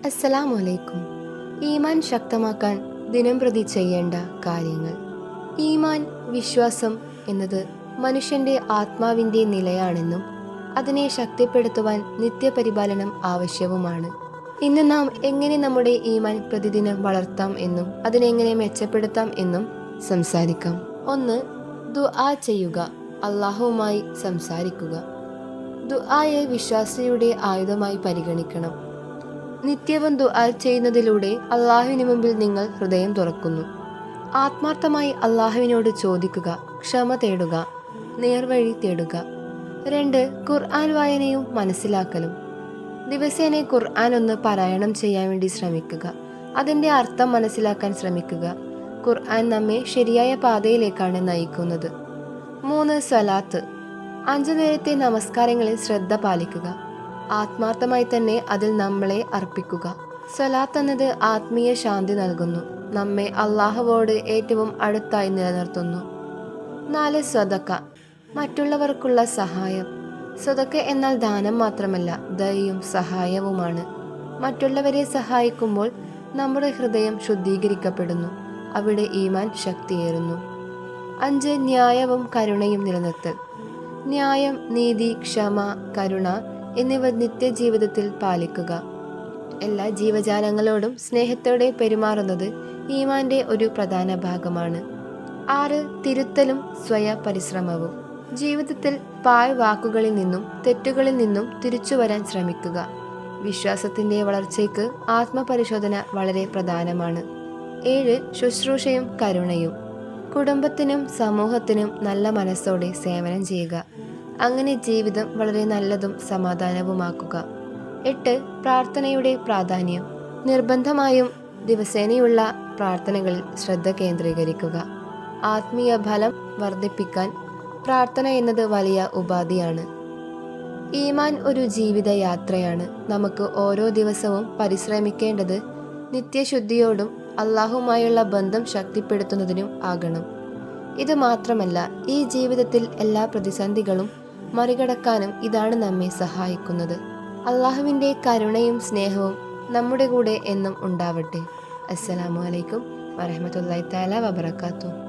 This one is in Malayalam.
അസ്സലാമു അലൈക്കും. ഈമാൻ ശക്തമാക്കാൻ ദിനംപ്രതി ചെയ്യേണ്ട കാര്യങ്ങൾ. ഈമാൻ, വിശ്വാസം എന്നത് മനുഷ്യന്റെ ആത്മാവിന്റെ നിലയാണെന്നും അതിനെ ശക്തിപ്പെടുത്തുവാൻ നിത്യപരിപാലനം ആവശ്യവുമാണ്. ഇന്ന് നാം എങ്ങനെ നമ്മുടെ ഈമാൻ പ്രതിദിനം വളർത്താം എന്നും അതിനെങ്ങനെ മെച്ചപ്പെടുത്താം എന്നും സംസാരിക്കാം. 1. ദുആ ചെയ്യുക. അള്ളാഹുവുമായി സംസാരിക്കുക. ദുആയെ വിശ്വാസിയുടെ ആയുധമായി പരിഗണിക്കണം. നിത്യവും ദുആ ചെയ്യുന്നതിലൂടെ അള്ളാഹുവിന് മുമ്പിൽ നിങ്ങൾ ഹൃദയം തുറക്കുന്നു. ആത്മാർത്ഥമായി അള്ളാഹുവിനോട് ചോദിക്കുക, ക്ഷമ തേടുക, നേർവഴി തേടുക. 2. ഖുർആൻ വായനയും മനസ്സിലാക്കലും. ദിവസേന ഖുർആൻ ഒന്ന് പാരായണം ചെയ്യാൻ വേണ്ടി ശ്രമിക്കുക. അതിൻ്റെ അർത്ഥം മനസ്സിലാക്കാൻ ശ്രമിക്കുക. ഖുർആൻ നമ്മെ ശരിയായ പാതയിലേക്കാണ് നയിക്കുന്നത്. 3. സ്വലാത്ത്. 5 നേരത്തെ നമസ്കാരങ്ങളിൽ ശ്രദ്ധ പാലിക്കുക. ആത്മാർത്ഥമായി തന്നെ അതിൽ നമ്മളെ അർപ്പിക്കുക. സ്വലാത്ത് എന്നത് ആത്മീയ ശാന്തി നൽകുന്നു, നമ്മെ അള്ളാഹുവോട് ഏറ്റവും അടുത്തായി നിലനിർത്തുന്നു. 4. സ്വതക്ക. മറ്റുള്ളവർക്കുള്ള സഹായം. സ്വതക്ക എന്നാൽ ദാനം മാത്രമല്ല, ദയയും സഹായവുമാണ്. മറ്റുള്ളവരെ സഹായിക്കുമ്പോൾ നമ്മുടെ ഹൃദയം ശുദ്ധീകരിക്കപ്പെടുന്നു, അവിടെ ഈമാൻ ശക്തിയേറുന്നു. 5. ന്യായവും കരുണയും നിലനിർത്തൽ. ന്യായം, നീതി, ക്ഷമ, കരുണ എന്നിവ നിത്യജീവിതത്തിൽ പാലിക്കുക. എല്ലാ ജീവജാലങ്ങളോടും സ്നേഹത്തോടെ പെരുമാറുന്നത് ഈമാന്റെ ഒരു പ്രധാന ഭാഗമാണ്. 6. തിരുത്തലും സ്വയ പരിശ്രമവും. ജീവിതത്തിൽ പാഴ് വാക്കുകളിൽ നിന്നും തെറ്റുകളിൽ നിന്നും തിരിച്ചു വരാൻ ശ്രമിക്കുക. വിശ്വാസത്തിന്റെ വളർച്ചയ്ക്ക് ആത്മപരിശോധന വളരെ പ്രധാനമാണ്. 7. ശുശ്രൂഷയും കരുണയും. കുടുംബത്തിനും സമൂഹത്തിനും നല്ല മനസ്സോടെ സേവനം ചെയ്യുക. അങ്ങനെ ജീവിതം വളരെ നല്ലതും സമാധാനവുമാക്കുക. 8. പ്രാർത്ഥനയുടെ പ്രാധാന്യം. നിർബന്ധമായും ദിവസേനയുള്ള പ്രാർത്ഥനകളിൽ ശ്രദ്ധ കേന്ദ്രീകരിക്കുക. ആത്മീയ ഫലം വർദ്ധിപ്പിക്കാൻ പ്രാർത്ഥന എന്നത് വലിയ ഉപാധിയാണ്. ഈമാൻ ഒരു ജീവിതയാത്രയാണ്. നമുക്ക് ഓരോ ദിവസവും പരിശ്രമിക്കേണ്ടത് നിത്യശുദ്ധിയോടും അള്ളാഹുമായുള്ള ബന്ധം ശക്തിപ്പെടുത്തുന്നതിനും ആകണം. ഇത് മാത്രമല്ല, ഈ ജീവിതത്തിൽ എല്ലാ പ്രതിസന്ധികളും മറികടക്കാനും ഇതാണ് നമ്മെ സഹായിക്കുന്നത്. അള്ളാഹുവിൻ്റെ കരുണയും സ്നേഹവും നമ്മുടെ കൂടെ എന്നും ഉണ്ടാവട്ടെ. അസ്സലാമു അലൈക്കും വറഹ്മത്തുള്ളാഹി തആല വബറകാതുഹു.